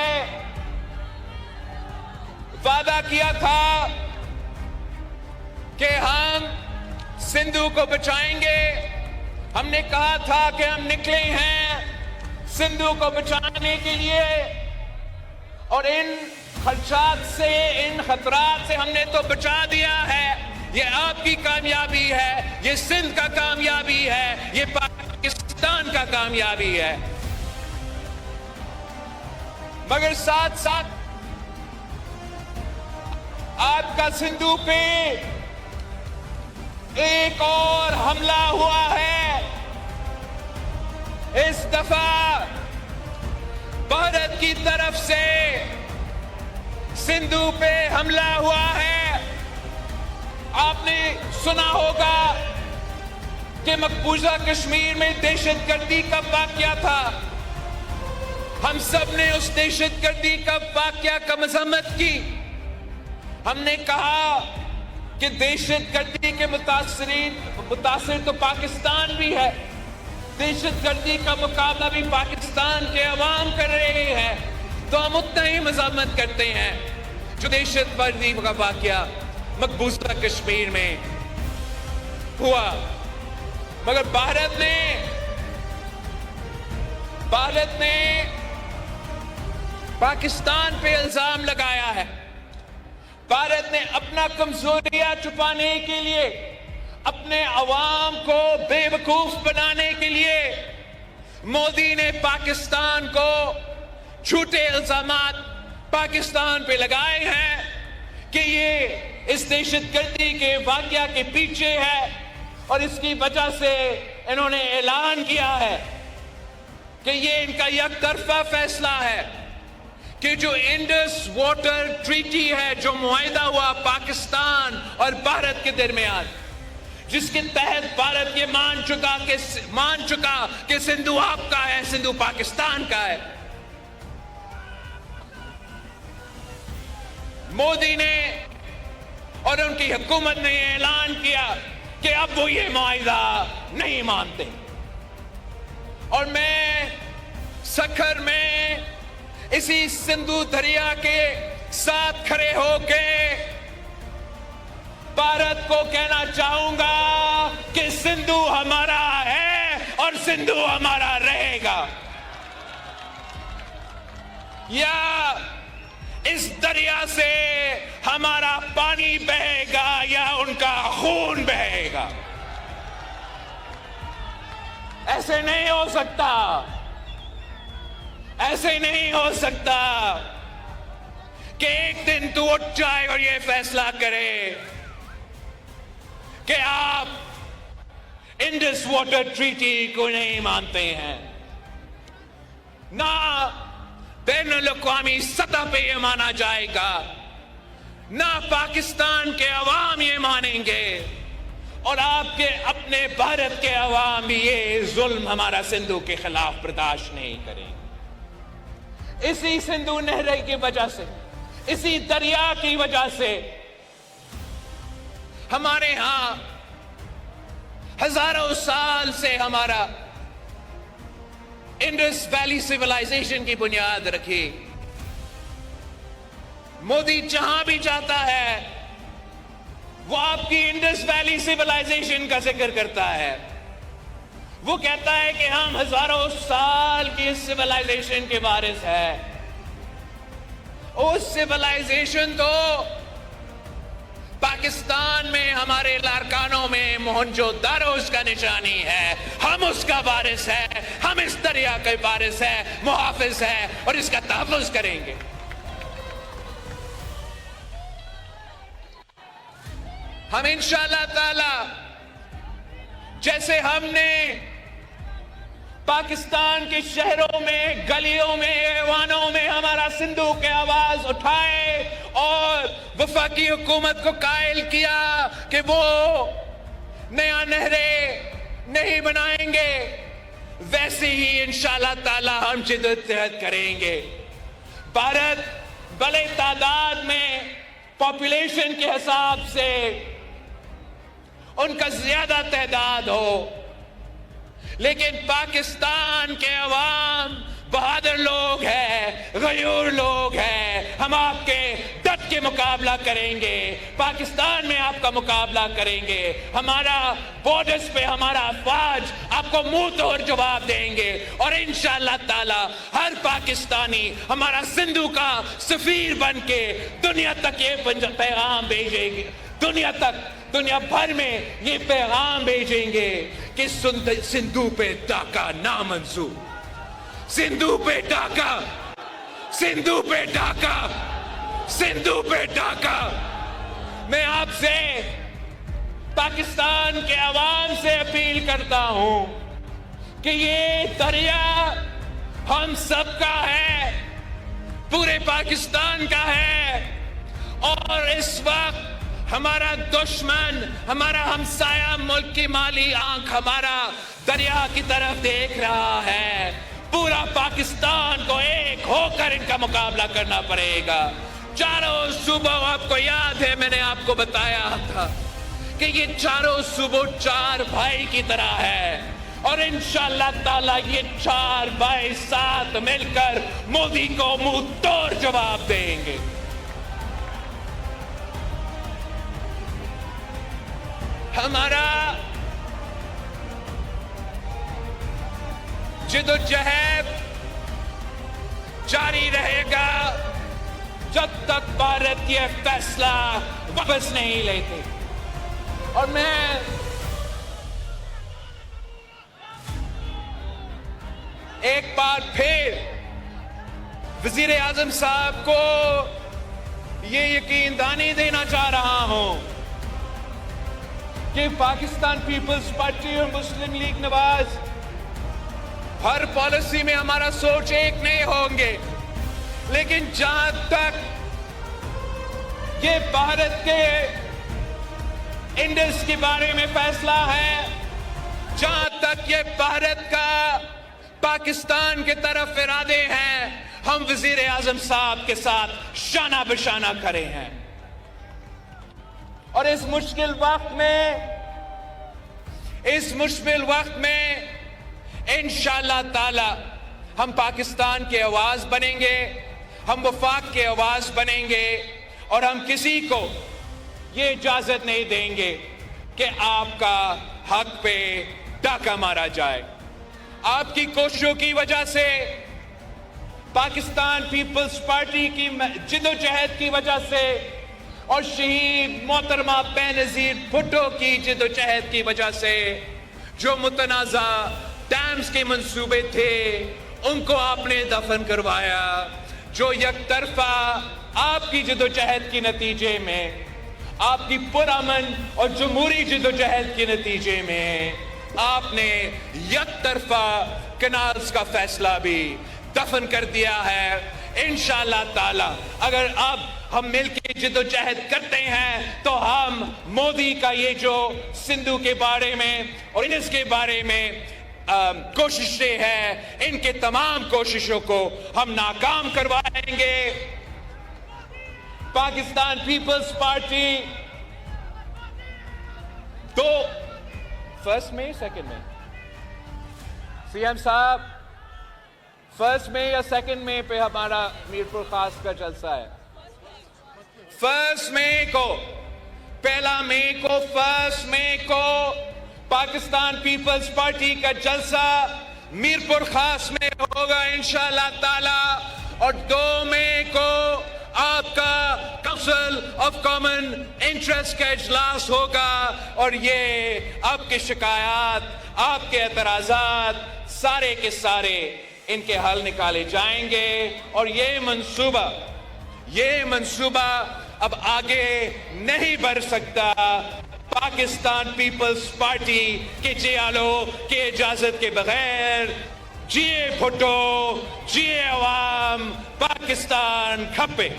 ہے، وعدہ کیا تھا کہ ہم سندھو کو بچائیں گے. ہم نے کہا تھا کہ ہم نکلے ہیں سندھو کو بچانے کے لیے، اور ان خدشات سے، ان خطرات سے ہم نے تو بچا دیا ہے. یہ آپ کی کامیابی ہے، یہ سندھ کا کامیابی ہے، یہ پاکستان کا کامیابی ہے. مگر ساتھ ساتھ آپ کا سندھو پہ ایک اور حملہ ہوا ہے. اس دفعہ بھارت کی طرف سے سندھو پہ حملہ ہوا ہے. آپ نے سنا ہوگا کہ مقبوضہ کشمیر میں دہشت گردی کا واقعہ تھا. ہم سب نے اس دہشت گردی کا واقعہ کا مذمت کی. ہم نے کہا کہ دہشت گردی کے متاثر تو پاکستان بھی ہے، دہشت گردی کا مقابلہ بھی پاکستان کے عوام کر رہے ہیں، تو ہم اتنا ہی مذمت کرتے ہیں جو دہشت گردی کا واقعہ مقبوضہ کشمیر میں ہوا. مگر بھارت نے پاکستان پہ الزام لگایا ہے. بھارت نے اپنا کمزوریاں چھپانے کے لیے، اپنے عوام کو بے وقوف بنانے کے لیے مودی نے پاکستان کو جھوٹے الزامات پاکستان پہ لگائے ہیں کہ یہ اس دہشت گردی کے واقعہ کے پیچھے ہے، اور اس کی وجہ سے انہوں نے اعلان کیا ہے کہ یہ ان کا یک طرفہ فیصلہ ہے کہ جو انڈس واٹر ٹریٹی ہے، جو معاہدہ ہوا پاکستان اور بھارت کے درمیان، جس کے تحت بھارت یہ مان چکا کہ سندھو آپ کا ہے، سندھو پاکستان کا ہے. مودی نے اور ان کی حکومت نے اعلان کیا کہ اب وہ یہ معاہدہ نہیں مانتے. اور میں سکھر میں اسی سندھو دریا کے ساتھ کھڑے ہو کے بھارت کو کہنا چاہوں گا کہ سندھو ہمارا ہے اور سندھو ہمارا رہے گا. یا اس دریا سے ہمارا پانی بہے گا یا ان کا خون بہے گا. ایسے نہیں ہو سکتا، ایسے نہیں ہو سکتا کہ ایک دن تو اٹھ جائے اور یہ فیصلہ کرے کہ آپ انڈس واٹر ٹریٹی کو نہیں مانتے ہیں. نہ بین الاقوامی سطح پہ یہ مانا جائے گا، نہ پاکستان کے عوام یہ مانیں گے، اور آپ کے اپنے بھارت کے عوام بھی یہ ظلم ہمارا سندھو کے خلاف برداشت نہیں کریں گے. اسی سندھو نہر کی وجہ سے، اسی دریا کی وجہ سے ہمارے ہاں ہزاروں سال سے ہمارا انڈس ویلی سیولائزیشن کی بنیاد رکھی. مودی جہاں بھی جاتا ہے وہ آپ کی انڈس ویلی سیولائزیشن کا ذکر کرتا ہے. وہ کہتا ہے کہ ہم ہزاروں سال کی سیولائزیشن کے وارث ہیں. اس سیولائزیشن تو پاکستان میں ہمارے لارکانوں میں موہنجو داڑو اس کا نشانی ہے. ہم اس کا وارث ہیں، ہم اس دریا کے وارث ہیں، محافظ ہیں، اور اس کا تحفظ کریں گے. ہم انشاءاللہ تعالی جیسے ہم نے پاکستان کے شہروں میں، گلیوں میں، ایوانوں میں ہمارا سندھو کے آواز اٹھائے اور وفاقی حکومت کو قائل کیا کہ وہ نیا نہریں نہیں بنائیں گے، ویسے ہی انشاءاللہ تعالی ہم جدوجہد کریں گے. بھارت بڑے تعداد میں پاپولیشن کے حساب سے ان کا زیادہ تعداد ہو، لیکن پاکستان کے عوام बहादुर लोग हैं, गयूर लोग हैं। हम आपके डट के मुकाबला करेंगे, पाकिस्तान में आपका मुकाबला करेंगे। हमारा बॉर्डर्स पे हमारा अफवाज आपको मुंह तोड़ जवाब देंगे और इंशाअल्लाह ताला हर पाकिस्तानी हमारा सिंधु का सफीर बन के दुनिया तक ये पैगाम भेजेंगे, दुनिया भर में ये पैगाम भेजेंगे कि सिंधु पे डाका नामंजूर, सिंधु पे डाका, सिंधु पे डाका, सिंधु पे डाका। मैं आपसे पाकिस्तान के अवाम से अपील करता हूं कि ये दरिया हम सबका है, पूरे पाकिस्तान का है। और इस वक्त हमारा दुश्मन, हमारा हमसाया मुल्क की माली आंख हमारा दरिया की तरफ देख रहा है। पूरा पाकिस्तान को एक होकर इनका मुकाबला करना पड़ेगा। चारों सूबों, आपको याद है मैंने आपको बताया था कि ये चारों सूबों चार भाई की तरह है और इंशाअल्लाह ताला ये चार भाई साथ मिलकर मोदी को मुंह तोड़ जवाब देंगे। हमारा जिदोजहद जारी रहेगा जब तक भारत ये फैसला वापस नहीं लेते। और मैं एक बार फिर वजीर आजम साहब को ये यकीन दहानी देना चाह रहा हूं कि पाकिस्तान पीपल्स पार्टी और मुस्लिम लीग नवाज हर पॉलिसी में हमारा सोच एक नहीं होंगे, लेकिन जहां तक ये भारत के इंडस के बारे में फैसला है, जहां तक ये भारत का पाकिस्तान की तरफ इरादे हैं, हम वजीर आजम साहब के साथ शाना बशाना खड़े हैं। और इस मुश्किल वक्त में इंशाअल्लाह ताला हम पाकिस्तान के आवाज बनेंगे, हम वफाक के आवाज बनेंगे और हम किसी को ये इजाजत नहीं देंगे कि आपका हक पे डाका मारा जाए। आपकी कोशिशों की वजह से, पाकिस्तान पीपल्स पार्टी की जिदोजहद की वजह से और शहीद मोहतरमा बेनजीर भुट्टो की जिदोजहद की वजह से जो मुतनाज़ा डैम्स के मंसूबे थे उनको आपने दफन करवाया। जो यकतरफा आपकी जिदोजहद के नतीजे में, आपकी पुरअमन और जमहूरी जिदोजहद के नतीजे में आपने यकतरफा कनाल्स का फैसला भी दफन कर दिया है। इंशाअल्लाह ताला अगर अब हम मिलकर जिदोजहद करते हैं तो हम मोदी का ये जो सिंधु के बारे में और इसके बारे में कोशिशें हैं, इनके तमाम कोशिशों को हम नाकाम करवाएंगे। पाकिस्तान पीपल्स पार्टी तो फर्स्ट में सेकंड में सीएम साहब फर्स्ट में या सेकंड में पे हमारा मीरपुर खास का जलसा है? फर्स्ट मई को, पहला मई को, फर्स्ट मई को पाकिस्तान पीपल्स पार्टी का जलसा मीरपुर खास में होगा इंशाअल्लाह ताला। और 2 मई को आपका काउंसिल ऑफ कॉमन इंटरेस्ट का इजलास होगा और ये आपके शिकायत, आपके एतराजात सारे के सारे इनके हल निकाले जाएंगे। और ये मंसूबा अब आगे नहीं बढ़ सकता पाकिस्तान पीपल्स पार्टी के जियालों के इजाजत के बगैर। जिए भुट्टो, जिए अवाम, पाकिस्तान खप्पे।